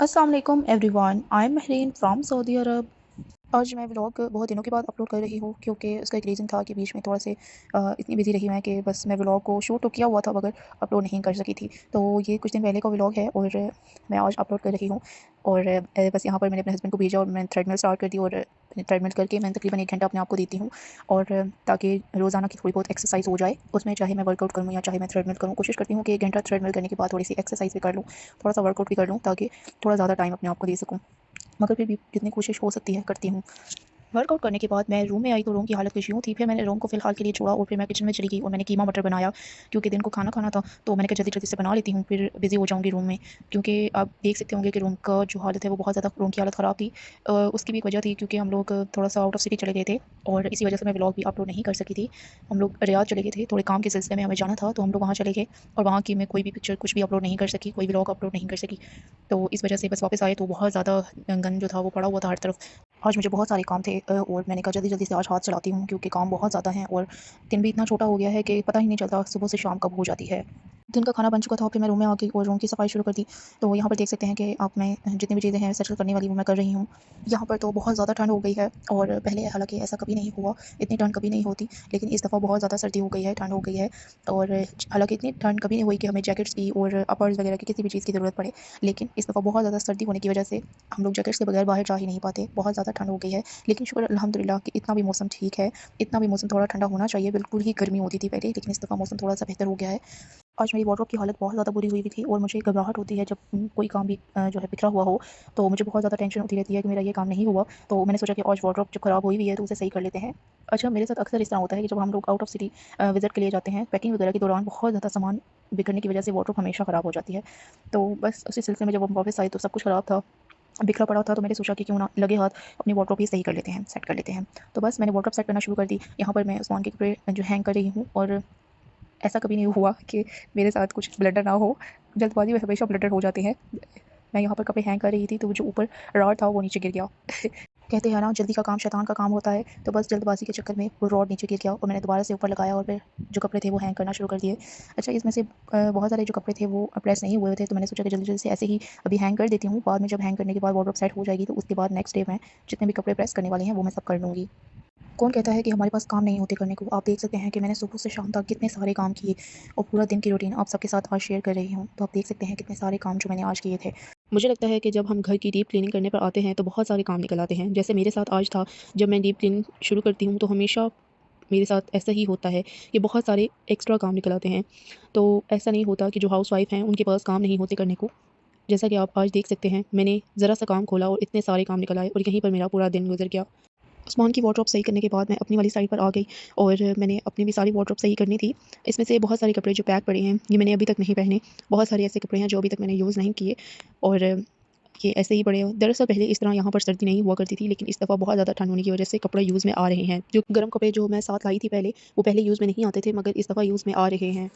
अस्सलाम वालेकुम everyone, I am Mahreen from Saudi Arab. आज मैं व्लॉग बहुत दिनों के बाद अपलोड कर रही हूँ क्योंकि उसका एक रीज़न था कि बीच में थोड़ा से इतनी बिजी रही मैं कि बस मैं व्लॉग को शूट तो किया हुआ था मगर अपलोड नहीं कर सकी थी। तो ये कुछ दिन पहले का व्लॉग है और मैं आज अपलोड कर रही हूँ। और बस यहाँ पर मैंने अपने हस्बैंड को भेजा और मैंने थ्रेडमिल स्टार्ट कर दी और थ्रेडमिल करके मैं तकरीबन 1 घंटा अपने आप को देती हूँ। और ताकि रोज़ाना की थोड़ी बहुत एक्सरसाइज हो जाए, उसमें चाहे मैं वर्कआउट करूँ या चाहे मैं थ्रेडमिल करूँ, कोशिश करती हूँ कि 1 घंटा थ्रेडमिल करने के बाद थोड़ी सी एक्सरसाइज भी कर लूँ, थोड़ा सा वर्कआउट भी कर लूँ ताकि थोड़ा ज़्यादा टाइम अपने आप को दे सकूँ। मगर फिर भी जितनी कोशिश हो सकती है करती हूँ। वर्कआउट करने के बाद मैं रूम में आई तो रूम की हालत कुछ यूँ थी। फिर मैंने रूम को फ़िलहाल के लिए छोड़ा और फिर मैं किचन में चली गई और मैंने कीमा मटर बनाया क्योंकि दिन को खाना खाना था। तो मैंने कहा जल्दी-जल्दी से बना लेती हूँ, फिर बिज़ी हो जाऊँगी रूम में। क्योंकि आप देख सकते होंगे कि रूम का जो हालत है वो बहुत ज़्यादा, रूम की हालत ख़राब थी। उसकी भी एक वजह थी क्योंकि हम लोग थोड़ा-सा आउट ऑफ सिटी चले गए थे और इसी वजह से मैं व्लॉग भी अपलोड नहीं कर सकी थी। हम लोग रियाद चले गए थे, थोड़े काम के सिलसिले में हमें जाना था, तो हम लोग वहाँ चले गए और वहाँ की मैं कोई भी पिक्चर कुछ भी अपलोड नहीं कर सकी, कोई व्लॉग अपलोड नहीं कर सकी। तो इस वजह से बस वापस आए तो बहुत ज़्यादा गंद जो था वो पड़ा हुआ था हर तरफ। आज मुझे बहुत सारे काम थे और मैंने कहा जल्दी-जल्दी से आज हाथ चलाती हूँ क्योंकि काम बहुत ज़्यादा हैं और दिन भी इतना छोटा हो गया है कि पता ही नहीं चलता सुबह से शाम कब हो जाती है। दिन का खाना बन चुका था, फिर मैं रूम में आ गई और रूम की सफाई शुरू कर दी। तो यहाँ पर देख सकते हैं कि अब मैं जितनी भी चीज़ें हैं सेटल करने वाली वो मैं कर रही हूँ। यहाँ पर तो बहुत ज़्यादा ठंड हो गई है और पहले हालाँकि ऐसा कभी नहीं हुआ, इतनी ठंड कभी नहीं होती, लेकिन इस दफ़ा बहुत ज़्यादा सर्दी हो गई है, ठंड हो गई है। और हालाँकि इतनी ठंड कभी नहीं हुई कि हमें जैकेट्स की और अपर्स वगैरह की किसी भी चीज़ की ज़रूरत पड़े, लेकिन इस दफ़ा बहुत ज़्यादा सर्दी होने की वजह से हम लोग जैकेट्स के बगैर बाहर जा ही नहीं पाते, बहुत ज़्यादा ठंड हो गई है। लेकिन शुक्र अल्हम्दुलिल्लाह कि इतना भी मौसम ठीक है, इतना भी मौसम थोड़ा ठंडा होना चाहिए, बिल्कुल ही गर्मी होती थी पहले, लेकिन इस दफ़ा मौसम थोड़ा-सा बेहतर हो गया है। आज मेरी वार्डरोब की हालत बहुत ज़्यादा बुरी हुई थी और मुझे घबराहट होती है जब कोई काम भी जो है बिखरा हुआ हो, तो मुझे बहुत ज़्यादा टेंशन होती रहती है कि मेरा ये काम नहीं हुआ। तो मैंने सोचा कि आज वार्डरोब जो ख़राब हुई हुई है तो उसे सही कर लेते हैं। अच्छा, मेरे साथ अक्सर इस तरह होता है कि जब हम लोग आउट ऑफ सिटी विज़िट के लिए जाते हैं, पैकिंग वगैरह के दौरान बहुत ज़्यादा सामान बिखरने की वजह से वार्डरोब हमेशा ख़राब हो जाती है। तो बस उसी सिलसिले में जब हम वापस आए तो सब कुछ ख़राब था, बिखरा पड़ा था, तो मैंने सोचा कि क्यों ना लगे हाथ अपनी वार्डरोब ही सही कर लेते हैं, सेट कर लेते हैं। तो बस मैंने वार्डरोब सेट करना शुरू कर दी। यहाँ पर मैं उस्मान के कपड़े जो हैंग कर रही हूँ और ऐसा कभी नहीं हुआ कि मेरे साथ कुछ ब्लडर ना हो। जल्दबाज़ी में हमेशा ब्लडर हो जाते हैं। मैं यहाँ पर कपड़े हैंग कर रही थी तो जो ऊपर रॉड था वो नीचे गिर गया। कहते हैं ना जल्दी का काम शैतान का काम होता है, तो बस जल्दबाज़ी के चक्कर में वो रॉड नीचे गिर गया और मैंने दोबारा से ऊपर लगाया और फिर जो कपड़े थे वो हैंग करना शुरू कर दिए। अच्छा, इसमें से बहुत सारे जो कपड़े थे वो प्रेस नहीं हुए थे, तो मैंने सोचा कि जल्दी-जल्दी से ऐसे ही अभी हैंग कर देती हूँ। बाद में जब हैंग करने के बाद वार्डरोब सेट हो जाएगी तो उसके बाद नेक्स्ट डे मैं जितने भी कपड़े प्रेस करने वाले हैं वो मैं सब कर लूँगी। कौन कहता है कि हमारे पास काम नहीं होते करने को। आप देख सकते हैं कि मैंने सुबह से शाम तक कितने सारे काम किए और पूरा दिन की रूटीन आप सबके साथ आज शेयर कर रही हूँ। तो आप देख सकते हैं कितने सारे काम जो मैंने आज किए थे। मुझे लगता है कि जब हम घर की डीप क्लीनिंग करने पर आते हैं तो बहुत सारे काम निकल आते हैं। जैसे मेरे साथ आज था, जब मैं डीप क्लीनिंग शुरू करती हूँ तो हमेशा मेरे साथ ऐसा ही होता है कि बहुत सारे एक्स्ट्रा काम निकल आते हैं। तो ऐसा नहीं होता कि जो हाउसवाइफ़ हैं उनके पास काम नहीं होते करने को। जैसा कि आप आज देख सकते हैं, मैंने ज़रा सा काम खोला और इतने सारे काम निकल आए और यहीं पर मेरा पूरा दिन गुज़र गया। उस्मान की वार्डरोब सही करने के बाद मैं अपनी वाली साइड पर आ गई और मैंने अपनी भी सारी वार्डरोब सही करनी थी। इसमें से बहुत सारे कपड़े जो पैक पड़े हैं, ये मैंने अभी तक नहीं पहने। बहुत सारे ऐसे कपड़े हैं जो अभी तक मैंने यूज़ नहीं किए और ये ऐसे ही पड़े हैं। दरअसल पहले इस तरह यहाँ पर सर्दी नहीं हुआ करती थी, लेकिन इस दफ़ा बहुत ज़्यादा ठंड होने की वजह से कपड़े यूज़ में आ रहे हैं। जो गर्म कपड़े जो मैं साथ लाई थी पहले, वो पहले यूज़ में नहीं आते थे, मगर इस दफ़ा यूज़ में आ रहे हैं।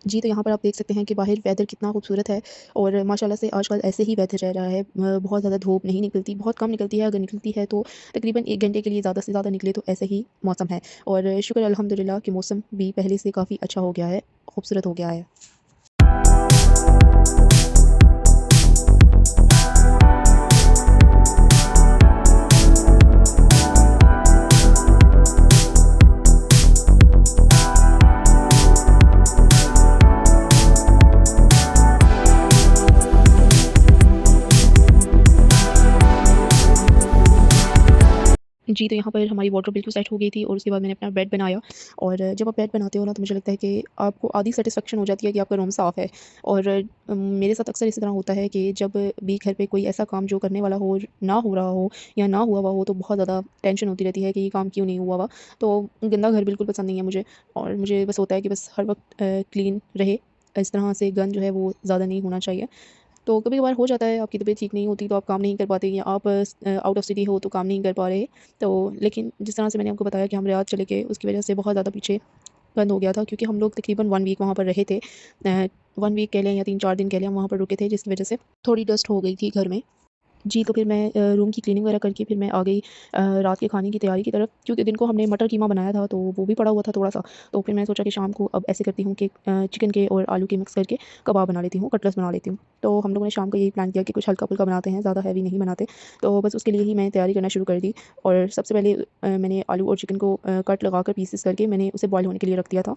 जी, तो यहाँ पर आप देख सकते हैं कि बाहर वेदर कितना खूबसूरत है और माशाल्लाह से आजकल ऐसे ही वेदर रह रहा है। बहुत ज़्यादा धूप नहीं निकलती, बहुत कम निकलती है, अगर निकलती है तो तकरीबन 1 घंटे के लिए ज़्यादा से ज़्यादा निकले तो ऐसा ही मौसम है। और शुक्र अल्हम्दुलिल्लाह कि मौसम भी पहले से काफ़ी अच्छा हो गया है, खूबसूरत हो गया है। जी, तो यहाँ पर हमारी वार्डरोब बिल्कुल सेट हो गई थी और उसके बाद मैंने अपना बेड बनाया। और जब आप बेड बनाते हो ना, तो मुझे लगता है कि आपको आधी सैटिस्फैक्शन हो जाती है कि आपका रूम साफ़ है। और मेरे साथ अक्सर इसी तरह होता है कि जब भी घर पे कोई ऐसा काम जो करने वाला हो, ना हो रहा हो या ना हुआ हुआ हो, तो बहुत ज़्यादा टेंशन होती रहती है कि ये काम क्यों नहीं हुआ हुआ। तो गंदा घर बिल्कुल पसंद नहीं है मुझे और मुझे बस होता है कि बस हर वक़्त क्लीन रहे। इस तरह से गंद जो है वो ज़्यादा नहीं होना चाहिए। तो कभी-कभार हो जाता है, आपकी तबीयत ठीक नहीं होती तो आप काम नहीं कर पाते या आप आउट ऑफ सिटी हो तो काम नहीं कर पा रहे। तो लेकिन जिस तरह से मैंने आपको बताया कि हम रियाद चले गए, उसकी वजह से बहुत ज़्यादा पीछे बंद हो गया था, क्योंकि हम लोग तकरीबन 1 वीक वहाँ पर रहे थे। 1 वीक कह लें या 3-4 दिन कह लें, हम वहाँ पर रुके थे, जिसकी वजह से थोड़ी डस्ट हो गई थी घर में। जी, तो फिर मैं रूम की क्लीनिंग वगैरह करके फिर मैं आ गई रात के खाने की तैयारी की तरफ, क्योंकि दिन को हमने मटर कीमा बनाया था तो वो भी पड़ा हुआ था थोड़ा-सा। तो फिर मैं सोचा कि शाम को अब ऐसे करती हूँ कि चिकन के और आलू के मिक्स करके कबाब बना लेती हूँ, कटलेट्स बना लेती हूँ। तो हम लोगों ने शाम को यही प्लान किया कि कुछ हल्का-फुल्का बनाते हैं, ज़्यादा हैवी नहीं बनाते। तो बस उसके लिए ही मैं तैयारी करना शुरू कर दी, और सबसे पहले मैंने आलू और चिकन को कट लगाकर पीसेस करके मैंने उसे बॉयल होने के लिए रख दिया था।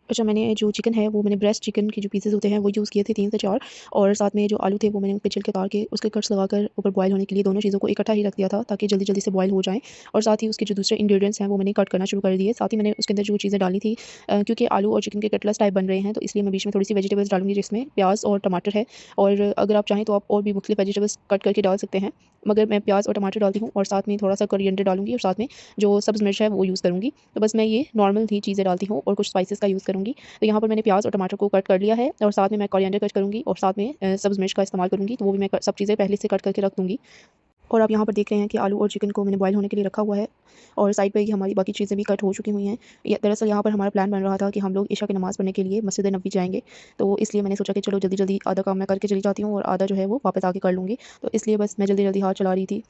अच्छा, मैंने जो चिकन है वो मैंने ब्रेस्ट चिकन के जो पीसेस होते हैं वो यूज़ किए थे 3 से 4, और साथ में जो आलू थे वो मैंने उन पे छिलके उतार के उसके कट्स लगाकर ऊपर बॉयल होने के लिए दोनों चीज़ों को इकट्ठा ही रख दिया था, ताकि जल्दी-जल्दी से बॉयल हो जाएँ। और साथ ही उसके जो दूसरे इंग्रीडिएंट्स हैं वो मैंने कट करना शुरू कर दिए। साथ ही मैंने उसके अंदर जो चीज़ें डाली थी, क्योंकि आलू और चिकन के कटलेट्स टाइप बन रहे हैं, तो इसलिए मैं बीच में थोड़ी-सी वेजिटेबल्स डालूँगी, जिसमें प्याज़ और टमाटर है। और अगर आप चाहें तो आप और भी मुख्तलिफ वेजिटेबल्स कट करके डाल सकते हैं, मगर मैं प्याज़ और टमाटर डालती हूँ, और साथ में थोड़ा-सा कोरिएंडर डालूँगी, और साथ में जो सब्ज़ मिर्च है वो यूज़ करूँगी। तो बस मैं ये नॉर्मल ही चीज़ें डालती हूँ और कुछ स्पाइसेस का यूज़ करूँगी। तो यहाँ पर मैंने प्याज़ और टमाटर को कट कर लिया है, और साथ में मैं कोरिएंडर कट करूँगी, और साथ में सब्ज़ मिर्च का इस्तेमाल करूँगी, तो वो भी मैं सब चीज़ें पहले से कट करके रख दूँगी। और आप यहाँ पर देख रहे हैं कि आलू और चिकन को मैंने बॉयल होने के लिए रखा हुआ है, और साइड पे ही हमारी बाकी चीज़ें भी कट हो चुकी हुई हैं। दरअसल यहाँ पर हमारा प्लान बन रहा था कि हम लोग इशा की नमाज़ पढ़ने के लिए मस्जिद नबी जाएँगे, तो इसलिए मैंने सोचा कि चलो जल्दी-जल्दी आधा काम मैं करके चली जाती हूँ, और आधा जो है वो वापस आके कर लूँगी। तो इसलिए बस मैं जल्दी-जल्दी हाथ चला रही थी।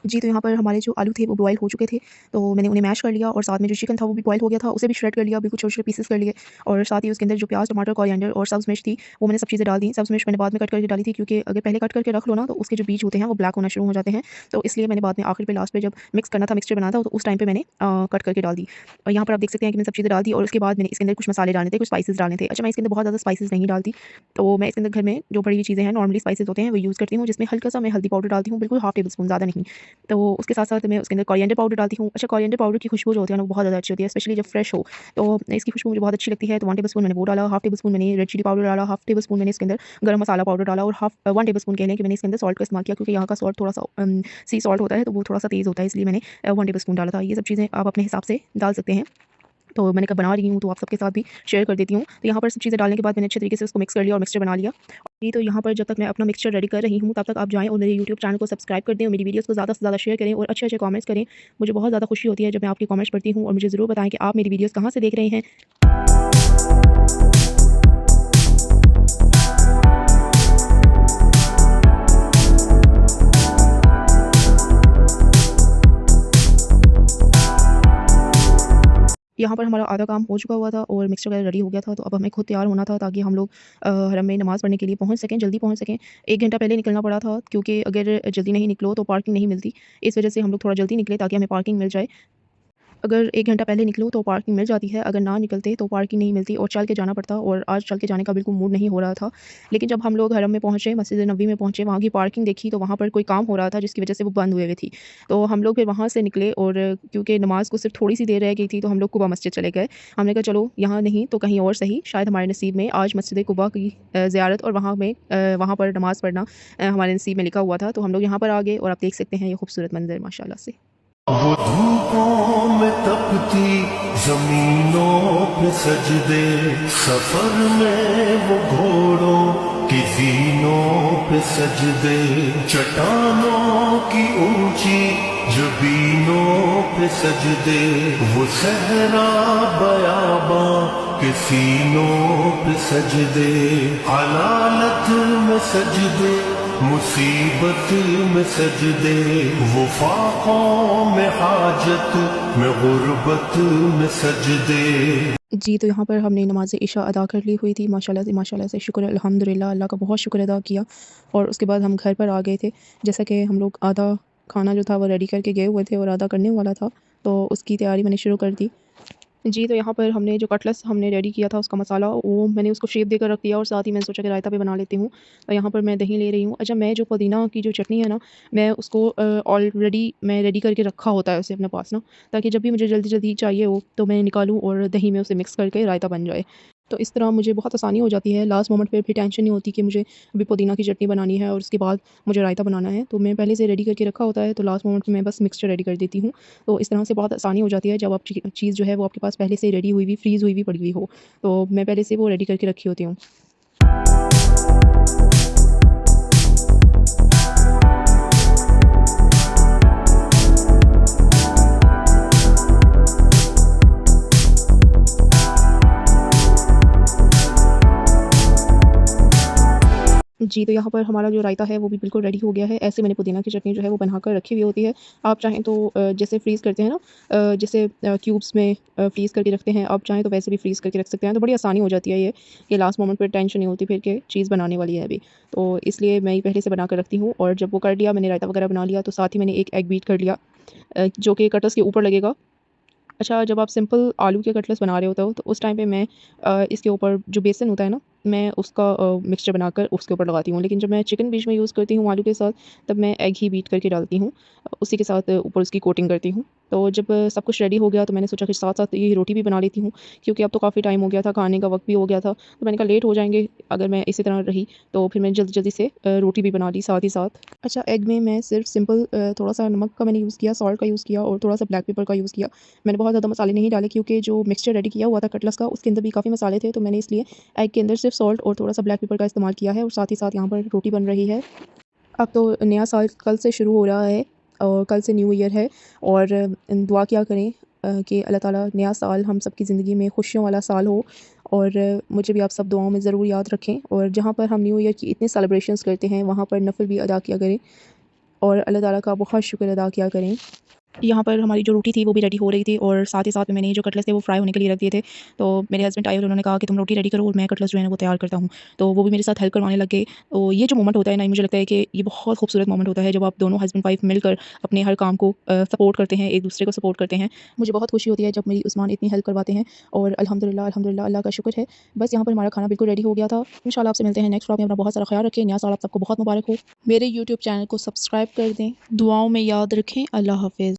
जी, तो यहाँ पर हमारे जो आलू थे वो बॉयल हो चुके थे, तो मैंने उन्हें मैश कर लिया, और साथ में जो चिकन था वो भी बॉयल हो गया था, उसे भी श्रेड कर लिया, बिल्कुल छोटे-छोटे पीसेस कर लिए, और साथ ही उसके अंदर जो प्याज़, टमाटर, कोरिएंडर और सब्ज़ मिर्च थी, वो मैंने सब चीज़ें डाल दी। सब्ज़ मिर्च मैंने बाद में कट करके डाली थी, क्योंकि अगर पहले कट करके रख लो ना, तो उसके जो बीज होते हैं वो ब्लैक होना शुरू हो जाते हैं, तो इसलिए मैंने बाद में आखिर पे लास्ट पे जब मिक्स करना था, मिक्सचर बनाना था, तो उस टाइम पे मैंने कट करके डाल दी। और यहाँ पर आप देख सकते हैं कि मैंने सब चीज़ें डाल दी, और उसके बाद मैंने इसके अंदर कुछ मसाले डालने थे, कुछ स्पाइसेस डालने थे। अच्छा, मैं इसके अंदर बहुत ज़्यादा स्पाइसेस नहीं डालती, तो मैं इसके अंदर घर में जो पड़ी हुई चीज़ें हैं, नॉर्मली स्पाइसेस होते हैं, वो यूज़ करती हूँ, जिसमें हल्का-सा मैं हल्दी पाउडर डालती हूँ, बिल्कुल हाफ टेबल स्पून, ज़्यादा नहीं। तो उसके साथ-साथ मैं उसके अंदर कोरिएंडर पाउडर डालती हूँ। अच्छा, कोरिएंडर पाउडर की खुशबू जो होती है ना, वो बहुत ज़्यादा अच्छी होती है, स्पेशली जब फ्रेश हो। तो इसकी खुशबू मुझे बहुत अच्छी लगती है, तो 1 टेबल स्पून मैंने वो डाला, हाफ टेबल स्पून मैंने रेड चिली पाउडर डाला, हाफ टेबल स्पून मैंने इसके अंदर गरम मसाला पाउडर डाला, और 1 टेबल स्पून कह लें कि मैंने इसके अंदर सॉल्ट का इस्तेमाल किया, क्योंकि यहाँ का सॉल्ट थोड़ा-सा सी सॉल्ट होता है, तो वो थोड़ा-सा तेज़ होता है, इसलिए मैंने 1 टेबल स्पून डाला था। ये सब चीज़ें आप अपने हिसाब से डाल सकते हैं। तो मैंने कहा बना रही हूँ, तो आप सबके साथ भी शेयर कर देती हूँ। तो यहाँ पर सब चीज़ें डालने के बाद मैंने अच्छे तरीके से उसको मिक्स कर लिया और मिक्सचर बना लिया। जी, तो यहाँ पर जब तक मैं अपना मिक्सचर रेडी कर रही हूँ, तब तक आप जाएँ और मेरे यूट्यूब चैनल को सब्सक्राइब कर दें, और मेरी वीडियोज़ को ज़्यादा से ज़्यादा शेयर करें, और अच्छे-अच्छे कमेंट्स करें। मुझे बहुत ज़्यादा खुशी होती है जब मैं आपके कमेंट्स पढ़ती हूँ, और मुझे ज़रूर बताएँ कि आप मेरी वीडियोज़ कहाँ से देख रहे हैं। यहाँ पर हमारा आधा काम हो चुका हुआ था, और मिक्सचर वगैरह रेडी हो गया था, तो अब हमें खुद तैयार होना था, ताकि हम लोग हरम में नमाज़ पढ़ने के लिए पहुँच सकें, जल्दी पहुँच सकें। 1 घंटा पहले निकलना पड़ा था, क्योंकि अगर जल्दी नहीं निकलो तो पार्किंग नहीं मिलती। इस वजह से हम लोग थोड़ा जल्दी निकले, ताकि हमें पार्किंग मिल जाए। अगर 1 घंटा पहले निकलो तो पार्किंग मिल जाती है, अगर ना निकलते तो पार्किंग नहीं मिलती, और चल के जाना पड़ता, और आज चल के जाने का बिल्कुल मूड नहीं हो रहा था। लेकिन जब हम लोग हरम में पहुँचे, मस्जिद नबी में पहुँचे, वहाँ की पार्किंग देखी, तो वहाँ पर कोई काम हो रहा था, जिसकी वजह से वो बंद हुए हुई थी। तो हम लोग फिर वहाँ से निकले, और क्योंकि नमाज़ को सिर्फ थोड़ी सी देर रह गई थी, तो हम लोग कुबा मस्जिद चले गए। हमने कहा चलो यहाँ नहीं तो कहीं और सही, शायद हमारे नसीब में आज मस्जिद कुबा की ज़ियारत, और वहाँ पर नमाज़ पढ़ना हमारे नसीब में लिखा हुआ था। तो हम लोग यहाँ पर आ गए, और आप देख सकते हैं ये खूबसूरत मंज़र माशाल्लाह से। वो धूपों में तपती जमीनों पे सजदे, सफर में वो घोड़ों की जीनों पे सजदे, चट्टानों की ऊंची जबीनों पे सजदे, वो सहरा बयाबा के सीनों पे सजदे, हलालत में सजदे, मुसीबत में सजदे, वो फाकों में हाजत में गुर्बत में सजदे। जी, तो यहाँ पर हमने नमाज़ इशा अदा कर ली हुई थी, माशाल्लाह से शुक्र अल्हम्दुलिल्लाह, अल्लाह का बहुत शुक्र अदा किया, और उसके बाद हम घर पर आ गए थे। जैसा कि हम लोग आधा खाना जो था वो रेडी करके गए हुए थे, और आधा करने वाला था, तो उसकी तैयारी मैंने शुरू कर दी। जी, तो यहाँ पर हमने जो कटलेस हमने रेडी किया था उसका मसाला वो मैंने उसको शेप देकर रख दिया और साथ ही मैंने सोचा कि रायता भी बना लेती हूँ। तो यहाँ पर मैं दही ले रही हूँ। अच्छा, मैं जो पुदीना की जो चटनी है ना, मैं उसको ऑलरेडी मैं रेडी करके रखा होता है उसे अपने पास ना, ताकि जब भी मुझे जल्दी-जल्दी चाहिए हो तो मैं निकालूँ और दही में उसे मिक्स करके रायता बन जाए। तो इस तरह मुझे बहुत आसानी हो जाती है, लास्ट मोमेंट पे फिर टेंशन नहीं होती कि मुझे अभी पुदीना की चटनी बनानी है और उसके बाद मुझे रायता बनाना है। तो मैं पहले से रेडी करके रखा होता है, तो लास्ट मोमेंट पे मैं बस मिक्सचर रेडी कर देती हूँ। तो इस तरह से बहुत आसानी हो जाती है जब आप चीज़ जो है वो आपके पास पहले से रेडी हुई हुई, फ्रीज़ हुई हुई पड़ी हुई हो। तो मैं पहले से वो रेडी करके रखी होती हूँ। जी, तो यहाँ पर हमारा जो रायता है वो भी बिल्कुल रेडी हो गया है। ऐसे मैंने पुदीना की चटनी जो है वो बनाकर रखी हुई होती है। आप चाहें तो जैसे फ्रीज़ करते हैं ना, जैसे क्यूब्स में फ्रीज़ करके रखते हैं, आप चाहें तो वैसे भी फ्रीज़ करके रख सकते हैं। तो बड़ी आसानी हो जाती है ये, कि लास्ट मोमेंट पे टेंशन नहीं होती फिर कि चीज़ बनाने वाली है अभी। तो इसलिए मैं ये पहले से बना कर रखती हूँ और जब वो कर लिया मैंने रायता वगैरह बना लिया तो साथ ही मैंने एक एग बीट कर लिया, जो कि कटर्स के ऊपर लगेगा। अच्छा, जब आप सिंपल आलू के कटलेट्स बना रहे होते हो तो उस टाइम पे मैं इसके ऊपर जो बेसन होता है ना, मैं उसका मिक्सचर बनाकर उसके ऊपर लगाती हूँ। लेकिन जब मैं चिकन बीच में यूज़ करती हूँ आलू के साथ, तब मैं एग ही बीट करके डालती हूँ। उसी के साथ ऊपर उसकी कोटिंग करती हूँ। तो जब सब कुछ रेडी हो गया तो मैंने सोचा कि साथ-साथ ये रोटी भी बना लेती हूँ, क्योंकि अब तो काफ़ी टाइम हो गया था, खाने का वक़्त भी हो गया था। तो मैंने कहा लेट हो जाएँगे अगर मैं इसी तरह रही, तो फिर मैंने जल्दी-जल्दी से रोटी भी बना ली साथ ही साथ। अच्छा, एग में मैं सिर्फ़ सिंपल थोड़ा-सा नमक का मैंने यूज़ किया, सॉल्ट का यूज़ किया और थोड़ा-सा ब्लैक पेपर का यूज़ किया। मैंने बहुत ज़्यादा मसाले नहीं डाले, क्योंकि जो मिक्सचर रेडी किया हुआ था कटलेट्स का उसके अंदर भी काफ़ी मसाले थे, तो मैंने इसलिए एग के अंदर सिर्फ सॉल्ट और थोड़ा-सा ब्लैक पेपर का इस्तेमाल किया है और साथ ही साथ यहाँ पर रोटी बन रही है। अब तो नया साल कल से शुरू हो रहा है और कल से न्यू ईयर है और दुआ किया करें कि अल्लाह ताला नया साल हम सब की ज़िंदगी में खुशियों वाला साल हो और मुझे भी आप सब दुआओं में ज़रूर याद रखें। और जहाँ पर हम न्यू ईयर की इतने सेलिब्रेशंस करते हैं वहाँ पर नफ़ल भी अदा किया करें और अल्लाह ताला का बहुत शुक्र अदा किया करें। यहाँ पर हमारी जो रोटी थी वो भी रेडी हो रही थी और साथ ही साथ में मैंने ये जो कटलेट्स थे वो फ्राई होने के लिए रख दिए थे। तो मेरे हस्बैंड आए और उन्होंने कहा कि तुम रोटी रेडी करो और मैं कटलेट्स जो है ना वो तैयार करता हूँ। तो वो भी मेरे साथ हेल्प करवाने लग गए। तो ये जो मोमेंट होता है ना, मुझे लगता है कि ये बहुत खूबसूरत मोमेंट होता है जब आप दोनों हस्बैंड वाइफ मिलकर अपने हर काम को सपोर्ट करते हैं, एक दूसरे को सपोर्ट करते हैं। मुझे बहुत खुशी होती है जब मेरी उस्मान इतनी हेल्प करवाते हैं और अल्हम्दुलिल्लाह अल्हम्दुलिल्लाह अल्लाह का शुक्र है। बस यहाँ पर हमारा खाना बिल्कुल रेडी हो गया था। इंशाल्लाह आपसे मिलते हैं नेक्स्ट व्लॉग में। अपना बहुत सारा ख्याल रखें। नया साल आप सबको बहुत मुबारक हो। मेरे यूट्यूब चैनल को सब्सक्राइब कर दें। दुआओं में याद रखें। अल्लाह हाफ़िज़।